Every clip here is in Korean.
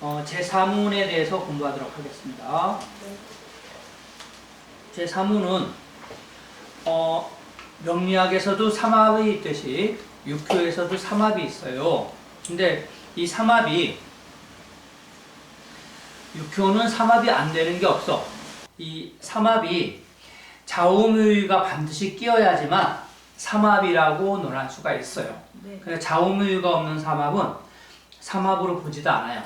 제4문에 대해서 공부하도록 하겠습니다. 제4문은 명리학에서도 삼합이 있듯이 육교에서도 삼합이 있어요. 근데 이 삼합이 육교는 삼합이 안 되는 게 없어. 이 삼합이 좌우무의가 반드시 끼어야지만 삼합이라고 논할 수가 있어요. 그래서 좌우무의가 없는 삼합은 삼합으로 보지도 않아요.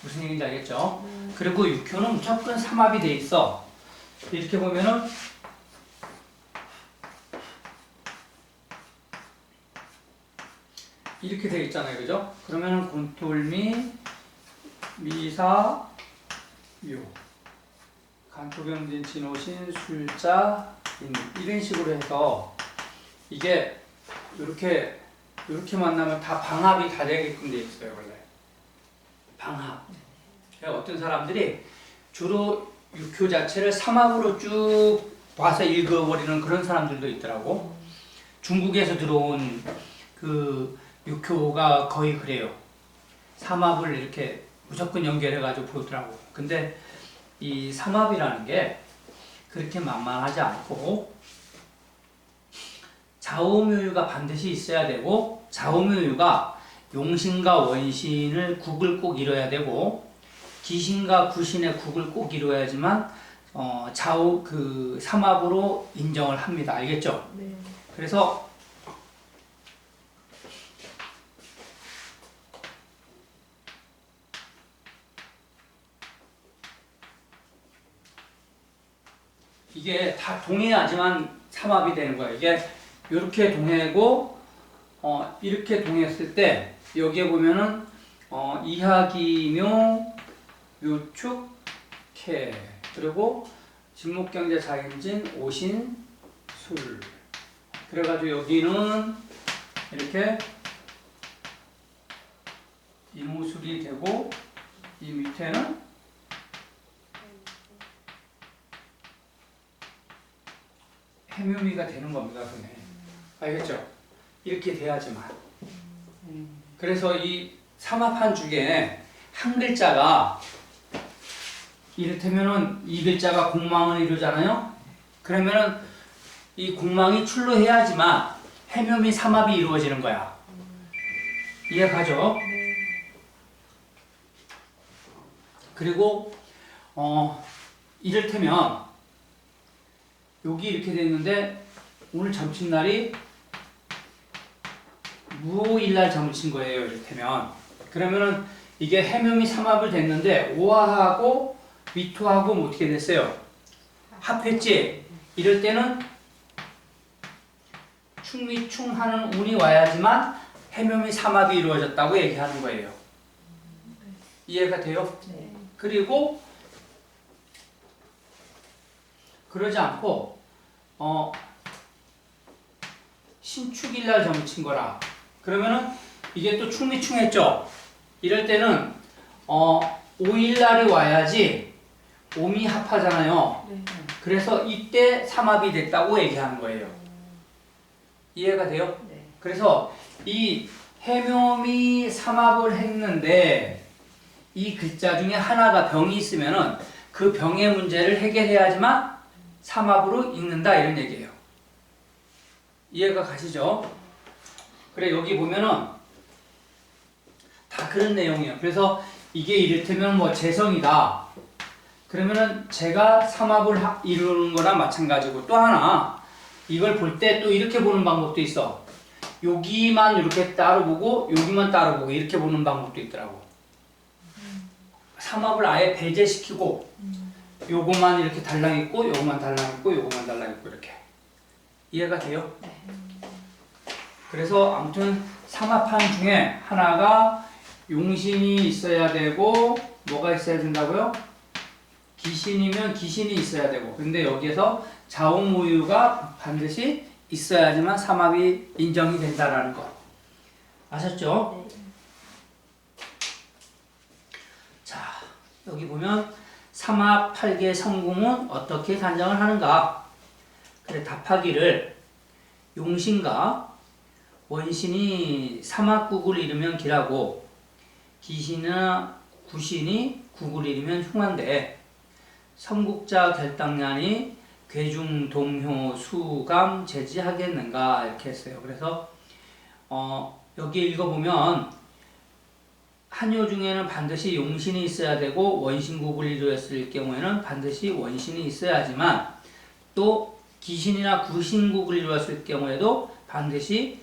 무슨 얘기인지 알겠죠? 그리고 육교는 무조건 삼합이 돼 있어. 이렇게 보면은 이렇게 돼 있잖아요, 그죠? 그러면은 곤돌미, 미사, 묘, 간토병진, 진호신, 술자, 이런 식으로 해서 이게 이렇게 만나면 다 방합이 다 되게끔 돼 있어요, 원래. 방합. 어떤 사람들이 주로 육교 자체를 삼합으로 쭉 봐서 읽어버리는 그런 사람들도 있더라고. 중국에서 들어온 그 육교가 거의 그래요. 삼합을 이렇게 무조건 연결해가지고 보더라고. 근데 이 삼합이라는 게 그렇게 만만하지 않고 좌우묘유가 반드시 있어야 되고, 좌우묘유가 용신과 원신을 국을 꼭 이뤄야 되고, 기신과 구신의 국을 꼭 이루어야지만 좌우 그 삼합으로 인정을 합니다. 알겠죠? 네. 그래서 이게 다 동해야지만 삼합이 되는 거예요. 이게 이렇게 동해고 이렇게 동했을 때 여기에 보면은 이하기묘 묘축 개 그리고 진목경제 자인진 오신 술 그래가지고 여기는 이렇게 이무술이 되고 이 밑에는 해묘미가 되는 겁니다. 알겠죠? 이렇게 돼야지만. 그래서 이 삼합한 중에 한 글자가 이를테면은 이 글자가 공망을 이루잖아요. 그러면은 이 공망이 출루해야지만 해묘미 삼합이 이루어지는 거야. 이해가죠? 그리고 이를테면 여기 이렇게 됐는데 오늘 점심날이 무일날 점심 거예요. 이를테면 그러면은 이게 해묘미 삼합을 됐는데 오화하고 위토하고 뭐 어떻게 됐어요? 합했지? 이럴 때는 충미충하는 운이 와야지만 해묘미 삼합이 이루어졌다고 얘기하는 거예요. 이해가 돼요? 네. 그리고 그러지 않고 신축일날 점친 거라. 그러면은 이게 또 충미충했죠? 이럴 때는 5일날이 와야지 오미 합하잖아요. 네. 그래서 이때 삼합이 됐다고 얘기하는 거예요. 이해가 돼요? 네. 그래서 이 해묘미 삼합을 했는데 이 글자 중에 하나가 병이 있으면은 그 병의 문제를 해결해야지만 삼합으로 읽는다 이런 얘기예요. 이해가 가시죠? 그래 여기 보면은 다 그런 내용이에요. 그래서 이게 이를테면 뭐 재성이다. 그러면은 제가 삼합을 이루는 거랑 마찬가지고 또 하나 이걸 볼 때 또 이렇게 보는 방법도 있어. 여기만 이렇게 따로 보고 여기만 따로 보고 이렇게 보는 방법도 있더라고. 삼합을 아예 배제시키고 요거만 이렇게 달랑 있고 요거만 달랑 있고 요거만 달랑 있고 이렇게. 이해가 돼요? 그래서 아무튼 삼합한 중에 하나가 용신이 있어야 되고 뭐가 있어야 된다고요? 기신이면 기신이 있어야 되고 근데 여기에서 좌우무유가 반드시 있어야지만 삼합이 인정이 된다라는 거 아셨죠? 네. 자 여기 보면 삼합 8개 성궁은 어떻게 단정을 하는가? 그래 답하기를 용신과 원신이 삼합국을 이루면 기라고 기신이나 구신이 국을 이루면 흉한데 삼국자 결당난이 괴중 동효 수감 제지하겠는가 이렇게 했어요. 그래서 여기 읽어보면 한요 중에는 반드시 용신이 있어야 되고 원신국을 이루었을 경우에는 반드시 원신이 있어야지만 또 기신이나 구신국을 이루었을 경우에도 반드시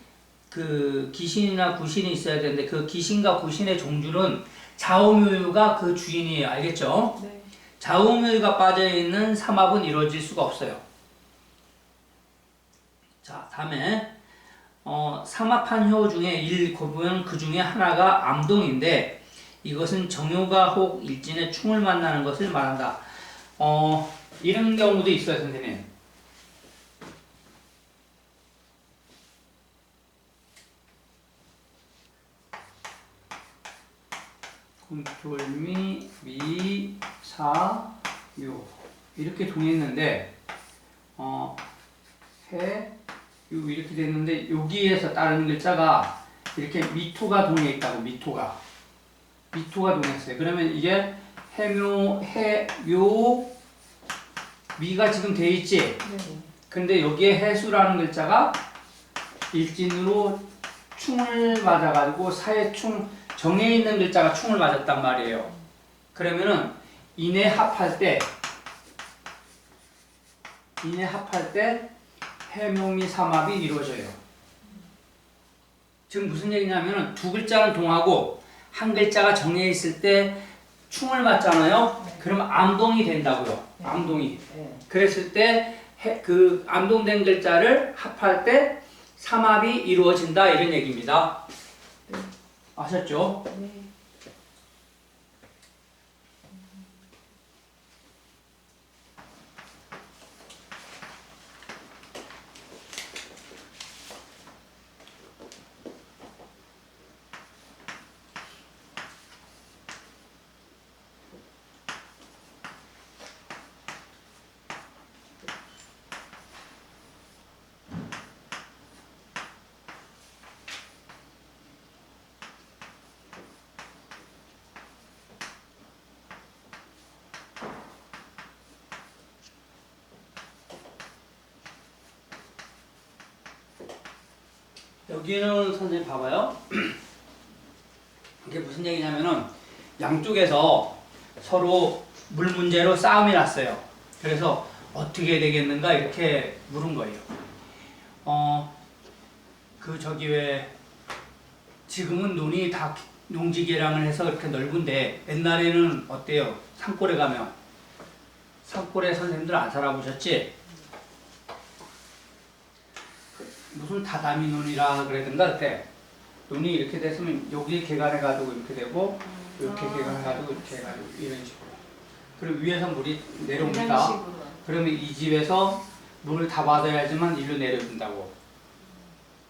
그 기신이나 구신이 있어야 되는데 그 기신과 구신의 종주는 좌우묘유가 그 주인이에요. 알겠죠? 네. 좌우묘유가 빠져있는 삼합은 이루어질 수가 없어요. 자, 다음에 삼합한 효 중에 보면 그 중에 하나가 암동인데 이것은 정효가 혹 일진의 충을 만나는 것을 말한다. 이런 경우도 있어요, 선생님. 곰돌미, 미, 사, 요 이렇게 동했는데 해, 요 이렇게 됐는데 여기에서 다른 글자가 이렇게 미토가 동해 있다고. 미토가 동했어요. 그러면 이게 해묘, 해요, 미가 지금 돼 있지. 네. 근데 여기에 해수라는 글자가 일진으로 충을 맞아가지고 사해충 정해 있는 글자가 충을 맞았단 말이에요. 그러면은 인해 합할 때 해묘미 삼합이 이루어져요. 지금 무슨 얘기냐면은 두 글자는 동하고 한 글자가 정해 있을 때 충을 맞잖아요. 그러면 암동이 된다고요. 암동이. 네. 그랬을 때 그 암동된 글자를 합할 때 삼합이 이루어진다 이런 얘기입니다. 네. 아셨죠? 네. 여기는 선생님 봐봐요. 이게 무슨 얘기냐면은 양쪽에서 서로 물 문제로 싸움이 났어요. 그래서 어떻게 되겠는가 이렇게 물은 거예요. 저기 왜 지금은 논이 다 농지개량을 해서 그렇게 넓은데 옛날에는 어때요? 산골에 가면 산골에 선생님들 안 살아보셨지? 무슨 다다미 논이라 그래야 그때 논이 이렇게 됐으면 여기 개간해가지고 이렇게 되고 이렇게 개간해가지고 이렇게 해가지고 이런 식으로. 그리고 위에서 물이 내려옵니다. 그러면 이 집에서 물을 다 받아야지만 일로 내려준다고.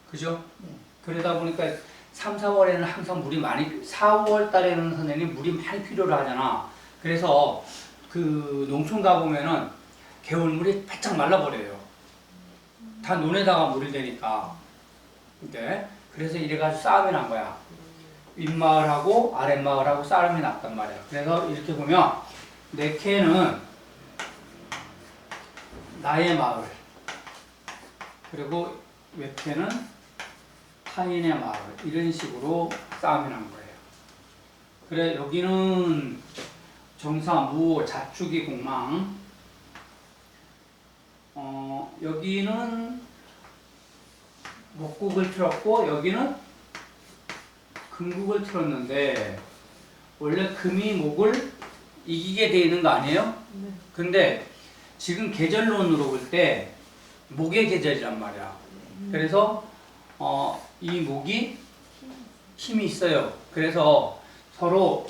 그죠? 그러다 보니까 3, 4월에는 항상 물이 많이 4, 5월 달에는 선생님 물이 많이 필요로 하잖아. 그래서 그 농촌 가보면은 개울물이 바짝 말라버려요. 다 논에다가 물이 되니까. 근데 그래서 이래가지고 싸움이 난 거야. 윗마을하고 아랫마을하고 싸움이 났단 말이야. 그래서 이렇게 보면 내 캐는 나의 마을, 그리고 외캐는 타인의 마을, 이런 식으로 싸움이 난 거예요. 그래 여기는 정사, 무, 자축이 공망, 여기는 목국을 틀었고 여기는 금국을 틀었는데 원래 금이 목을 이기게 돼 있는 거 아니에요? 네. 근데 지금 계절론으로 볼 때 목의 계절이란 말이야. 그래서 이 목이 힘이 있어요. 그래서 서로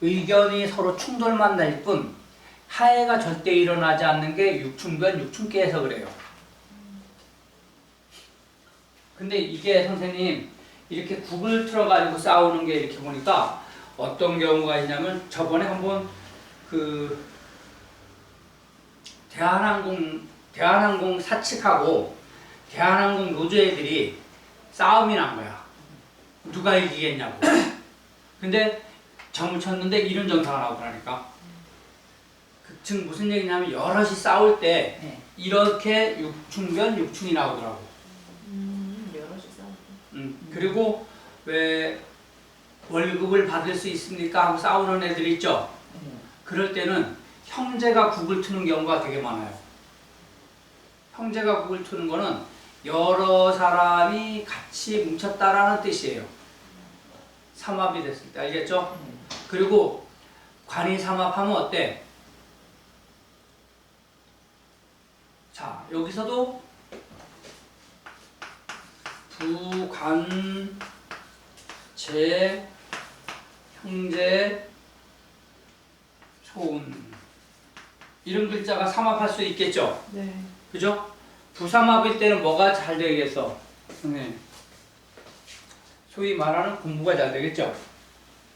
의견이 서로 충돌만 날 뿐 하해가 절대 일어나지 않는 게 육충변 육충계에서 그래요. 근데 이게 선생님 이렇게 국을 틀어가지고 싸우는 게 이렇게 보니까 어떤 경우가 있냐면 저번에 한번 그 대한항공 사측하고 대한항공 노조애들이 싸움이 난 거야. 누가 이기겠냐고. 근데 점을 쳤는데 이런 정사가 나오더라니까. 즉 무슨 얘기냐면 여럿이 싸울 때 네. 이렇게 육충변 육충이 나오더라고. 여럿이 싸우고. 그리고 왜 월급을 받을 수 있습니까 하고 싸우는 애들 있죠. 그럴 때는 형제가 국을 트는 경우가 되게 많아요. 형제가 국을 트는 거는 여러 사람이 같이 뭉쳤다라는 뜻이에요. 삼합이 됐을 때 알겠죠? 그리고 관이 삼합하면 어때? 자, 여기서도 부관 제 형제 소운 이런 글자가 삼합할 수 있겠죠? 네. 그죠? 부삼합일 때는 뭐가 잘 되겠어? 네. 소위 말하는 공부가 잘 되겠죠?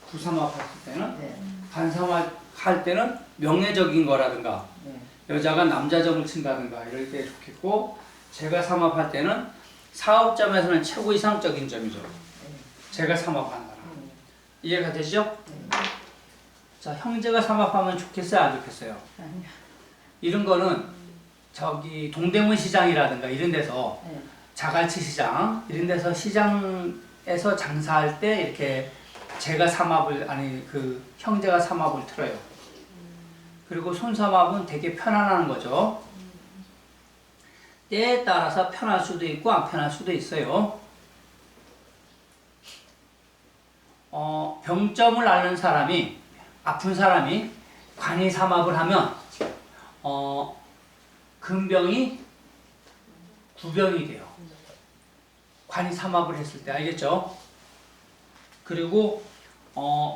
부삼합 했을 때는 네. 반삼합 할 때는 명예적인 거라든가 네. 여자가 남자점을 친다든가 이럴 때 좋겠고 제가 삼합할 때는 사업점에서는 최고 이상적인 점이죠. 제가 삼합한다. 이해가 되시죠? 자, 형제가 삼합하면 좋겠어요? 안 좋겠어요? 아니요. 이런 거는 저기 동대문 시장이라든가 이런 데서 네. 자갈치 시장 이런 데서 시장에서 장사할 때 이렇게 제가 삼합을 아니 그 형제가 삼합을 틀어요. 그리고 손삼합은 되게 편안한 거죠. 때에 따라서 편할 수도 있고 안 편할 수도 있어요. 병점을 앓는 사람이 아픈 사람이 관이 삼합을 하면 근병이 구병이 돼요. 관이 삼합을 했을 때 알겠죠? 그리고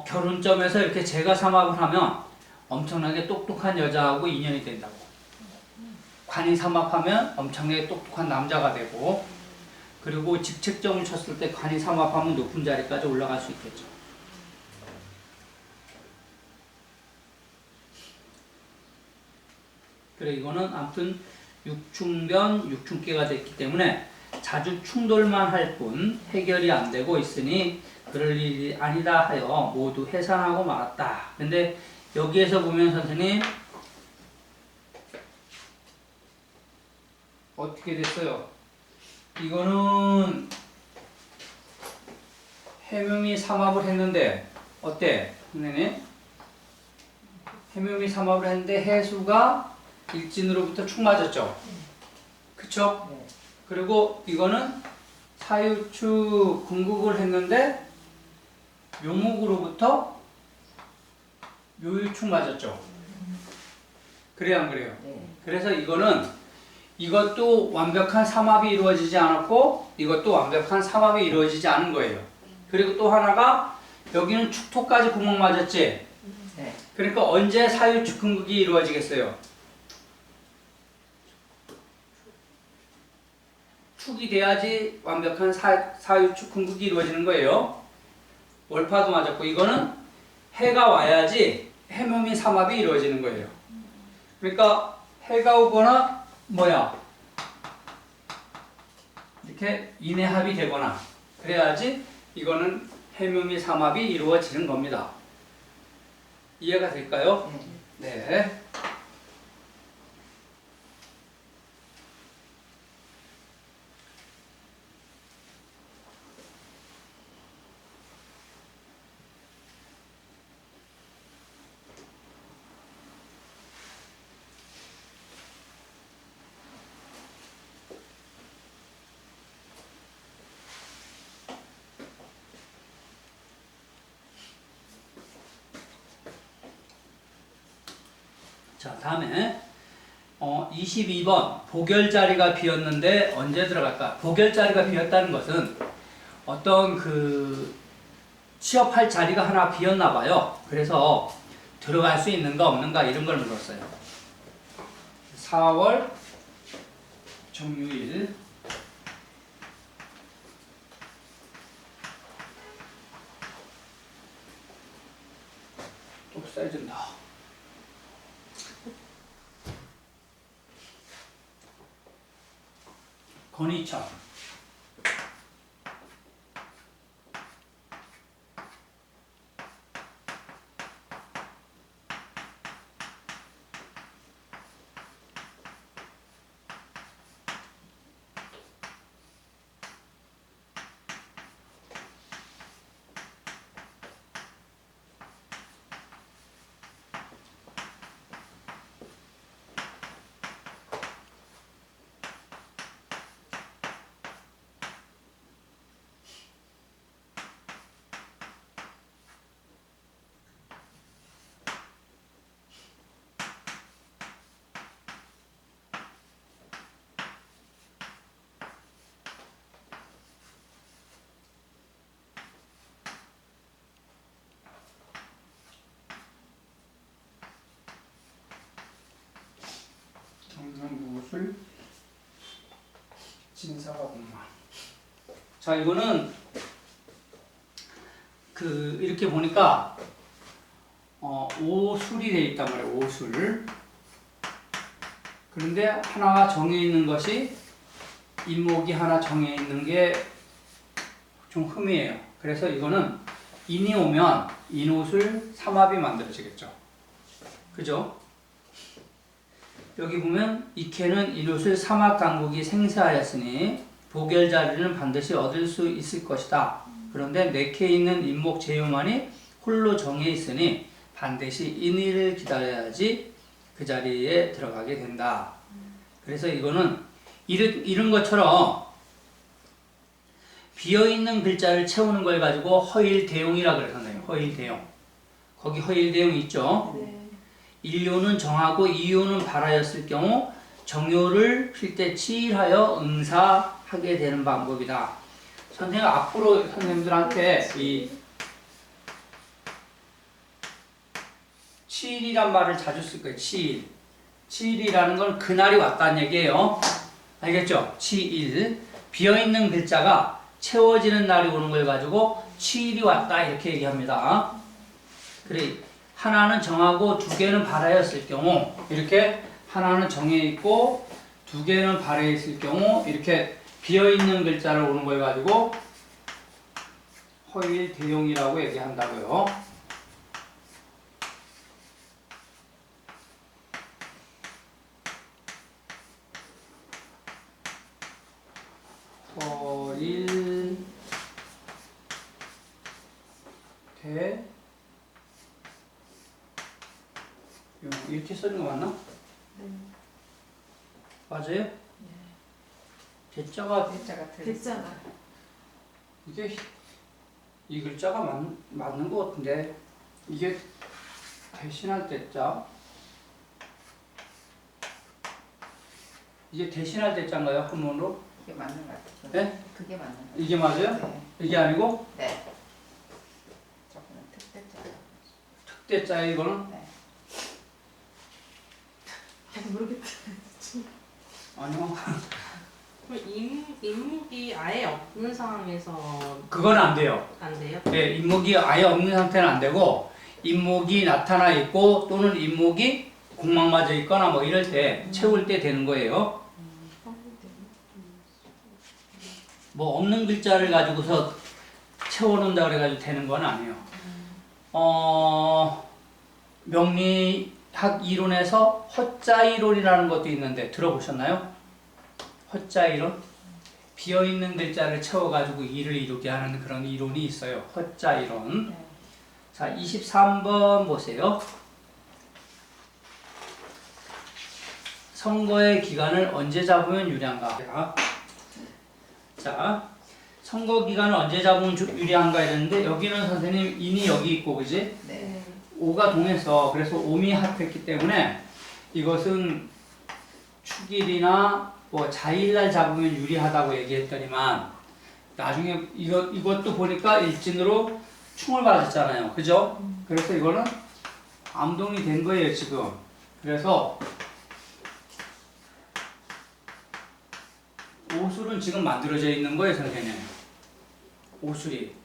결혼점에서 이렇게 제가 삼합을 하면 엄청나게 똑똑한 여자하고 인연이 된다고. 관이 삼합하면 엄청나게 똑똑한 남자가 되고 그리고 직책점을 쳤을 때 관이 삼합하면 높은 자리까지 올라갈 수 있겠죠. 그래 이거는 아무튼 육충변 육충계가 됐기 때문에 자주 충돌만 할 뿐 해결이 안 되고 있으니 그럴 일이 아니다 하여 모두 해산하고 말았다. 근데 여기에서 보면 선생님 어떻게 됐어요? 이거는 해묘미 삼합을 했는데 어때? 선생님? 해묘미 삼합을 했는데 해수가 일진으로부터 축 맞았죠? 그쵸? 네. 그리고 이거는 사유축 궁극을 했는데 묘목으로부터 묘유축 맞았죠? 그래요 안 그래요? 네. 그래서 이거는 이것도 완벽한 삼합이 이루어지지 않았고 이것도 완벽한 삼합이 이루어지지 않은 거예요. 그리고 또 하나가 여기는 축토까지 구멍 맞았지? 네. 그러니까 언제 사유축 궁극이 이루어지겠어요? 축이 돼야지 완벽한 사유축 궁극이 이루어지는 거예요. 월파도 맞았고 이거는 해가 와야지 해묘미 삼합이 이루어지는 거예요. 그러니까 해가 오거나 뭐야 이렇게 인해합이 되거나 그래야지 이거는 해묘미 삼합이 이루어지는 겁니다. 이해가 될까요? 네. 자, 다음에 22번 보결 자리가 비었는데 언제 들어갈까? 보결 자리가 비었다는 것은 어떤 그 취업할 자리가 하나 비었나 봐요. 그래서 들어갈 수 있는가 없는가 이런 걸 물었어요. 4월 정유일 또 써준다. 건의처 진사가 공만. 자, 이거는 이렇게 보니까 오술이 돼 있단 말이에요. 오술. 그런데 하나가 정해 있는 것이 인목이 하나 정해 있는 게 좀 흠이에요. 그래서 이거는 인이 오면 인오술 삼합이 만들어지겠죠. 그죠? 여기 보면 이케는 인오술 삼합 강국이 생사하였으니 도결 자리는 반드시 얻을 수 있을 것이다. 그런데 내케 있는 인목 제요만이 홀로 정해 있으니 반드시 인의를 기다려야지 그 자리에 들어가게 된다. 그래서 이거는 이런 것처럼 비어있는 글자를 채우는 걸 가지고 허일대용이라 그러잖아요. 허일대용. 거기 허일대용 있죠? 네. 1요는 정하고 2요는 발하였을 경우 정요를 필 때 치일하여 응사하게 되는 방법이다. 선생님 앞으로 선생님들한테 이 치일이란 말을 자주 쓸 거예요. 치일. 치일이라는 건 그날이 왔다는 얘기예요. 알겠죠? 치일. 비어있는 글자가 채워지는 날이 오는 걸 가지고 치일이 왔다 이렇게 얘기합니다. 그래, 하나는 정하고 두 개는 발하였을 경우 이렇게 하나는 정해 있고 두 개는 발해 있을 경우 이렇게 비어있는 글자를 오는 걸 가지고 허일 대용이라고 얘기한다고요. 허일 대 이렇게 쓰는 거 맞나? 네. 맞아요? 대자가 대자가 됐잖아. 이게 이 글자가 맞는 것 같은데 이게 대신할 때자 이게 대신할 때자인가요? 한문으로? 그게 맞는 것 같아요. 네? 그게 맞는 것 같아요. 이게 맞아요? 네. 이게 아니고 네. 저거는 특대자. 특대자에 이거는 네. 잘 모르겠다. 아니요. 그럼 인목이 아예 없는 상황에서 그건 안 돼요. 안 돼요? 네, 인목이 아예 없는 상태는 안 되고 인목이 나타나 있고 또는 인목이 공막 맞아 있거나 뭐 이럴 때 채울 때 되는 거예요. 뭐 없는 글자를 가지고서 채워놓는다 그래가지고 되는 건 아니에요. 명리학 이론에서 허자 이론이라는 것도 있는데 들어보셨나요? 허자 이론? 비어있는 글자를 채워가지고 일을 이루게 하는 그런 이론이 있어요. 허자 이론. 네. 자, 23번 보세요. 선거의 기간을 언제 잡으면 유리한가? 자, 선거 기간을 언제 잡으면 유리한가 이랬는데 여기는 선생님 인이 여기 있고 그지? 네. 오가 동해서 그래서 옴이 합했기 때문에 이것은 축일이나 뭐 자일날 잡으면 유리하다고 얘기했더니만 나중에 이것도 보니까 일진으로 충을 받았잖아요. 그죠? 그래서 이거는 암동이 된 거예요, 지금. 그래서 오술은 지금 만들어져 있는 거예요, 선생님. 오술이.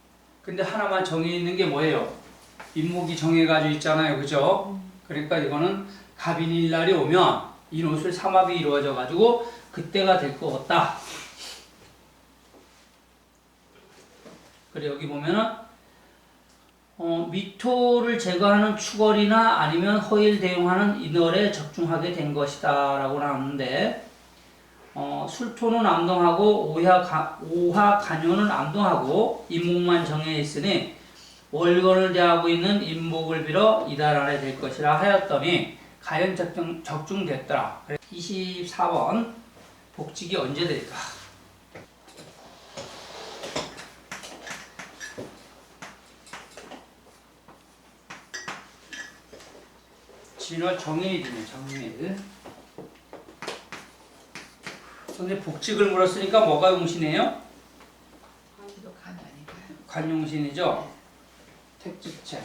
근데 하나만 정해 있는 게 뭐예요? 인목이 정해가지고 있잖아요. 그죠? 그러니까 이거는 갑인일날이 오면 인오술 삼합이 이루어져가지고 그때가 될 것 같다. 그래, 여기 보면은 미토를 제거하는 추걸이나 아니면 허일 대용하는 인월에 적중하게 된 것이다 라고 나왔는데 술토는 암동하고 오화 간요는 암동하고 인목만 정해 있으니 월건을 대하고 있는 인목을 빌어 이달 안에 될 것이라 하였더니 가연 적중됐더라. 24번 복직이 언제 될까? 진월 정해일이네. 정해일. 근데 복직을 물었으니까 뭐가 용신이에요? 이거 간 아닌가요? 관용신이죠? 택지체.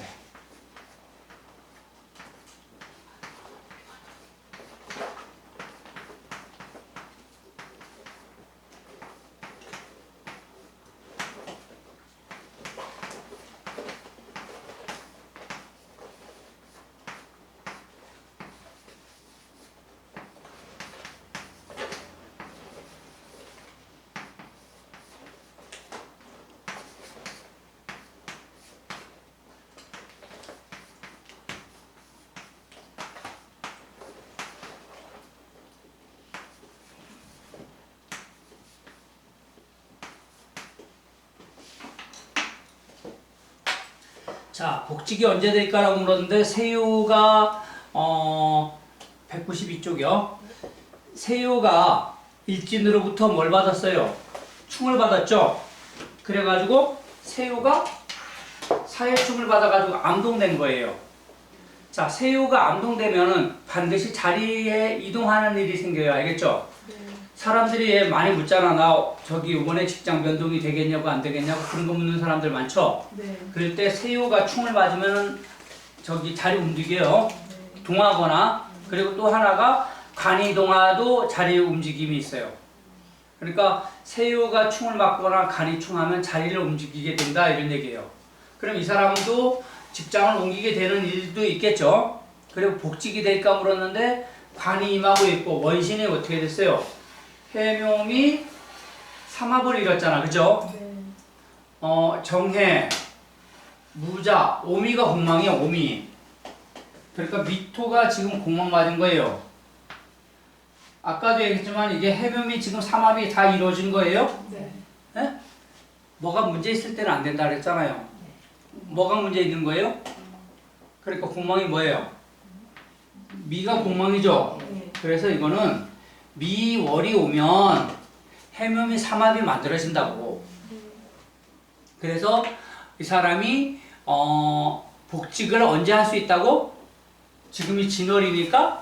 자, 복직이 언제 될까라고 물었는데 세유가 192쪽이요. 세유가 일진으로부터 뭘 받았어요? 충을 받았죠. 그래가지고 세유가 사회충을 받아가지고 암동된 거예요. 자, 세유가 암동되면은 반드시 자리에 이동하는 일이 생겨요. 알겠죠? 사람들이 많이 묻잖아. 나 저기 이번에 직장 변동이 되겠냐고 안 되겠냐고 그런 거 묻는 사람들 많죠? 네. 그럴 때 세유가 충을 맞으면은 저기 자리 움직여요. 동하거나 그리고 또 하나가 간이 동하도 자리 움직임이 있어요. 그러니까 세유가 충을 맞거나 간이 충하면 자리를 움직이게 된다 이런 얘기예요. 그럼 이 사람도 직장을 옮기게 되는 일도 있겠죠. 그리고 복직이 될까 물었는데 관이 임하고 있고 원신이 어떻게 됐어요? 해묘미 삼합을 이뤘잖아. 그죠? 정해, 무자, 오미가 공망이야. 오미. 그러니까 미토가 지금 공망 맞은 거예요. 아까도 얘기했지만 이게 해묘미 지금 삼합이 다 이루어진 거예요. 네. 예? 뭐가 문제 있을 때는 안 된다 그랬잖아요. 뭐가 문제 있는 거예요? 그러니까 공망이 뭐예요? 미가 공망이죠. 네. 그래서 이거는 미월이 오면 해묘미 삼합이 만들어진다고. 그래서 이 사람이 복직을 언제 할 수 있다고? 지금이 진월이니까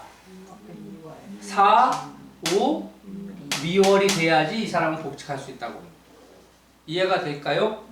4, 5, 미월이 돼야지 이 사람은 복직할 수 있다고. 이해가 될까요?